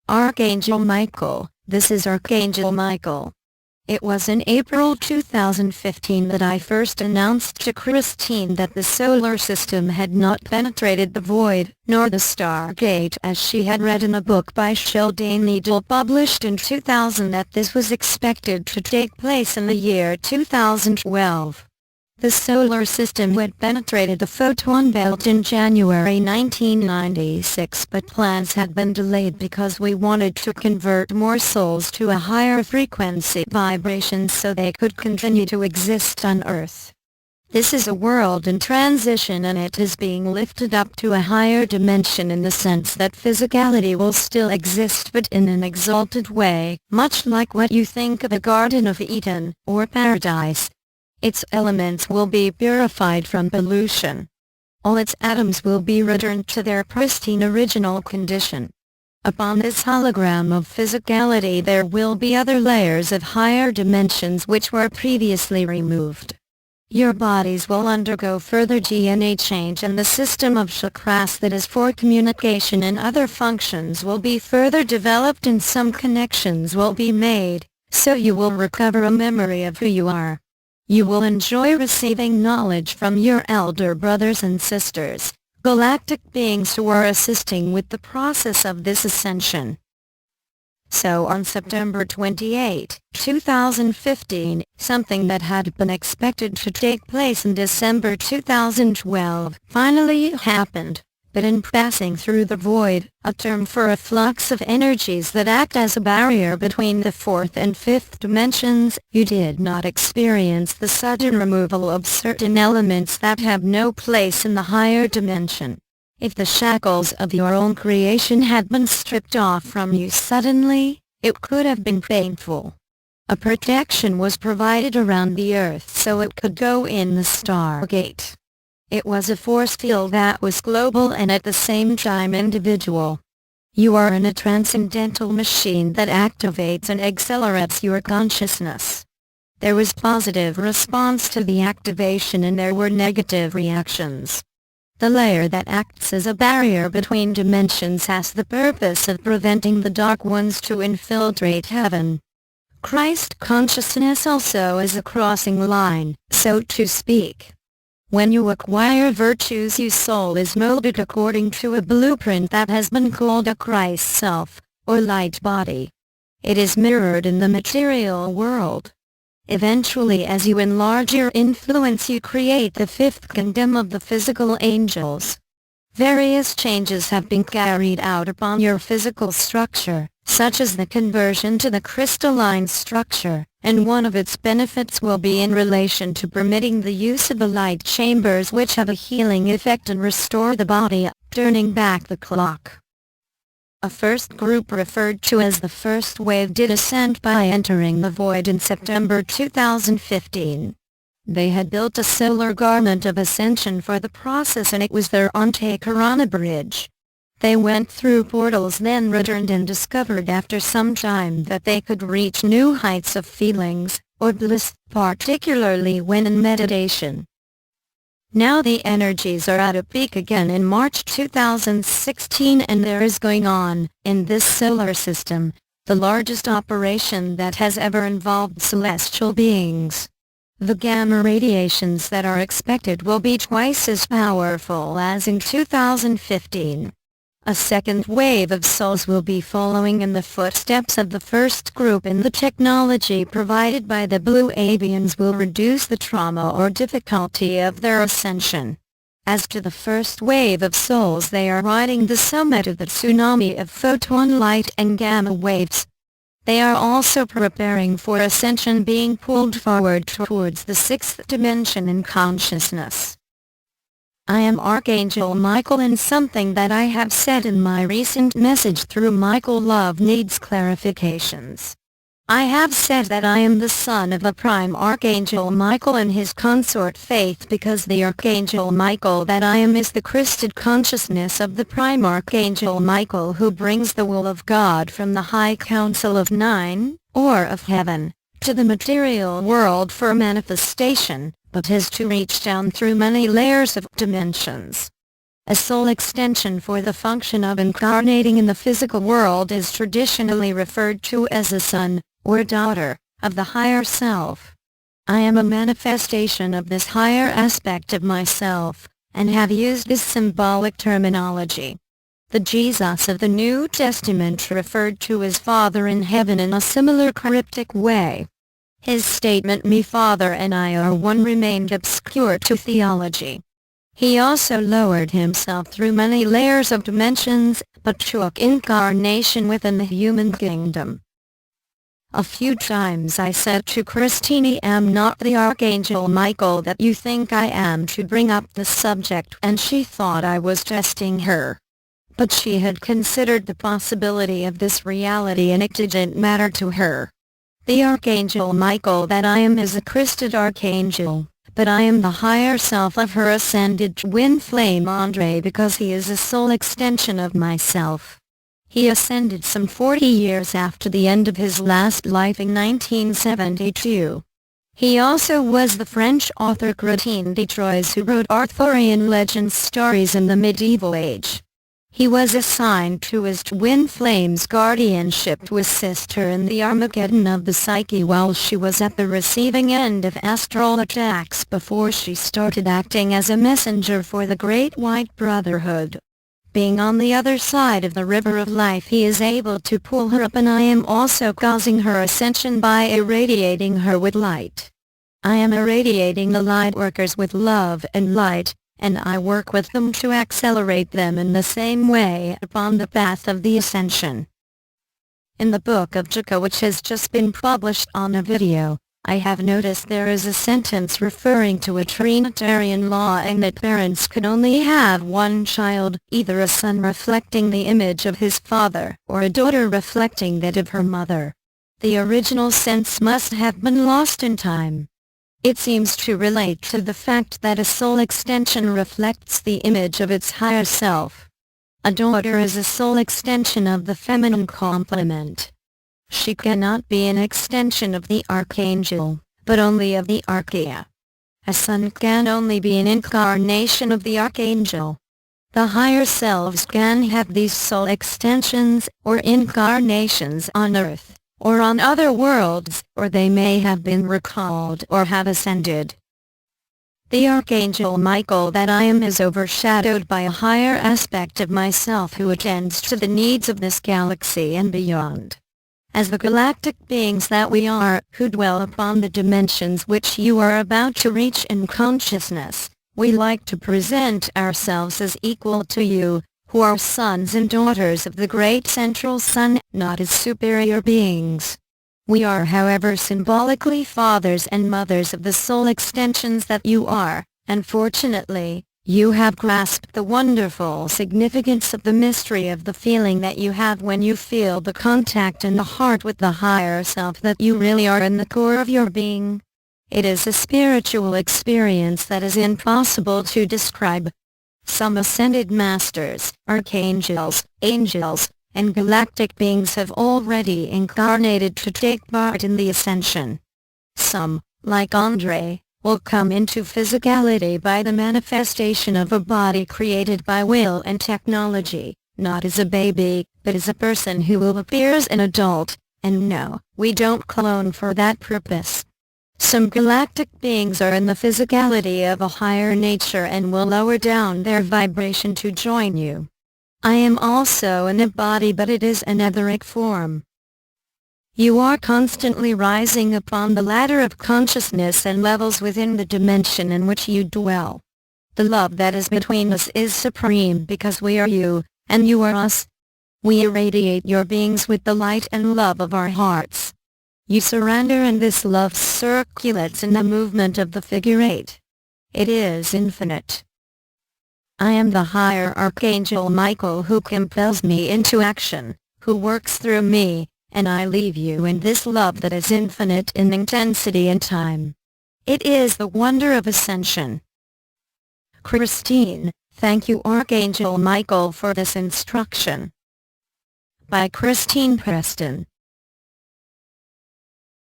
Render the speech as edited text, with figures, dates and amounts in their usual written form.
Archangel Michael. This is Archangel Michael. It was in April 2015 that I first announced to Christine that the solar system had not penetrated the void, nor the Stargate, as she had read in a book by Sheldon Needle published in 2000 that this was expected to take place in the year 2012. The solar system had penetrated the photon belt in January 1996, but plans had been delayed because we wanted to convert more souls to a higher frequency vibration so they could continue to exist on Earth. This is a world in transition, and it is being lifted up to a higher dimension in the sense that physicality will still exist, but in an exalted way, much like what you think of a Garden of Eden, or paradise. Its elements will be purified from pollution. All its atoms will be returned to their pristine original condition. Upon this hologram of physicality there will be other layers of higher dimensions which were previously removed. Your bodies will undergo further DNA change, and the system of chakras that is for communication and other functions will be further developed, and some connections will be made, so you will recover a memory of who you are. You will enjoy receiving knowledge from your elder brothers and sisters, galactic beings who are assisting with the process of this ascension. So on September 28, 2015, something that had been expected to take place in December 2012 finally happened. But in passing through the void, a term for a flux of energies that act as a barrier between the fourth and fifth dimensions, you did not experience the sudden removal of certain elements that have no place in the higher dimension. If the shackles of your own creation had been stripped off from you suddenly, it could have been painful. A protection was provided around the Earth so it could go in the Stargate. It was a force field that was global and at the same time individual. You are in a transcendental machine that activates and accelerates your consciousness. There was positive response to the activation and there were negative reactions. The layer that acts as a barrier between dimensions has the purpose of preventing the dark ones to infiltrate heaven. Christ consciousness also is a crossing line, so to speak. When you acquire virtues, your soul is molded according to a blueprint that has been called a Christ self, or light body. It is mirrored in the material world. Eventually, as you enlarge your influence, you create the fifth kingdom of the physical angels. Various changes have been carried out upon your physical structure, such as the conversion to the crystalline structure, and one of its benefits will be in relation to permitting the use of the light chambers, which have a healing effect and restore the body, turning back the clock. A first group referred to as the first wave did ascend by entering the void in September 2015. They had built a solar garment of ascension for the process, and it was their Ante Corona bridge. They went through portals, then returned and discovered after some time that they could reach new heights of feelings, or bliss, particularly when in meditation. Now the energies are at a peak again in March 2016, and there is going on, in this solar system, the largest operation that has ever involved celestial beings. The gamma radiations that are expected will be twice as powerful as in 2015. A second wave of souls will be following in the footsteps of the first group, and the technology provided by the Blue Avians will reduce the trauma or difficulty of their ascension. As to the first wave of souls, they are riding the summit of the tsunami of photon light and gamma waves. They are also preparing for ascension, being pulled forward towards the sixth dimension in consciousness. I am Archangel Michael, and something that I have said in my recent message through Michael Love needs clarifications. I have said that I am the son of a prime Archangel Michael and his consort Faith, because the Archangel Michael that I am is the Christed consciousness of the prime Archangel Michael, who brings the will of God from the High Council of Nine, or of heaven, to the material world for manifestation, but has to reach down through many layers of dimensions. A soul extension for the function of incarnating in the physical world is traditionally referred to as a son, or daughter, of the higher self. I am a manifestation of this higher aspect of myself, and have used this symbolic terminology. The Jesus of the New Testament referred to his Father in heaven in a similar cryptic way. His statement, "Me Father and I are one," remained obscure to theology. He also lowered himself through many layers of dimensions, but took incarnation within the human kingdom. A few times I said to Christine, "I am not the Archangel Michael that you think I am," to bring up the subject, and she thought I was testing her. But she had considered the possibility of this reality and it didn't matter to her. The Archangel Michael that I am is a Christed Archangel, but I am the higher self of her ascended twin flame Andre because he is a soul extension of myself. He ascended some 40 years after the end of his last life in 1972. He also was the French author Chrétien de Troyes who wrote Arthurian legend stories in the medieval age. He was assigned to his twin flame's guardianship to assist her in the Armageddon of the psyche while she was at the receiving end of astral attacks before she started acting as a messenger for the Great White Brotherhood. Being on the other side of the river of life, he is able to pull her up, and I am also causing her ascension by irradiating her with light. I am irradiating the light workers with love and light, and I work with them to accelerate them in the same way upon the path of the ascension. In the book of Jaka, which has just been published on a video, I have noticed there is a sentence referring to a Trinitarian law and that parents could only have one child, either a son reflecting the image of his father or a daughter reflecting that of her mother. The original sense must have been lost in time. It seems to relate to the fact that a soul extension reflects the image of its higher self. A daughter is a soul extension of the feminine complement. She cannot be an extension of the Archangel, but only of the Archaea. A son can only be an incarnation of the Archangel. The higher selves can have these soul extensions, or incarnations on earth, or on other worlds, or they may have been recalled or have ascended. The Archangel Michael that I am is overshadowed by a higher aspect of myself who attends to the needs of this galaxy and beyond. As the galactic beings that we are, who dwell upon the dimensions which you are about to reach in consciousness, we like to present ourselves as equal to you, who are sons and daughters of the great central sun, not as superior beings. We are, however, symbolically fathers and mothers of the soul extensions that you are, and fortunately, you have grasped the wonderful significance of the mystery of the feeling that you have when you feel the contact in the heart with the higher self that you really are in the core of your being. It is a spiritual experience that is impossible to describe. Some ascended masters, archangels, angels, and galactic beings have already incarnated to take part in the ascension. Some, like Andre, will come into physicality by the manifestation of a body created by will and technology, not as a baby, but as a person who will appear as an adult, and no, we don't clone for that purpose. Some galactic beings are in the physicality of a higher nature and will lower down their vibration to join you. I am also in a body, but it is an etheric form. You are constantly rising upon the ladder of consciousness and levels within the dimension in which you dwell. The love that is between us is supreme because we are you, and you are us. We irradiate your beings with the light and love of our hearts. You surrender and this love circulates in the movement of the figure eight. It is infinite. I am the higher Archangel Michael who compels me into action, who works through me, and I leave you in this love that is infinite in intensity and time. It is the wonder of ascension. Christine, thank you Archangel Michael for this instruction. By Christine Preston.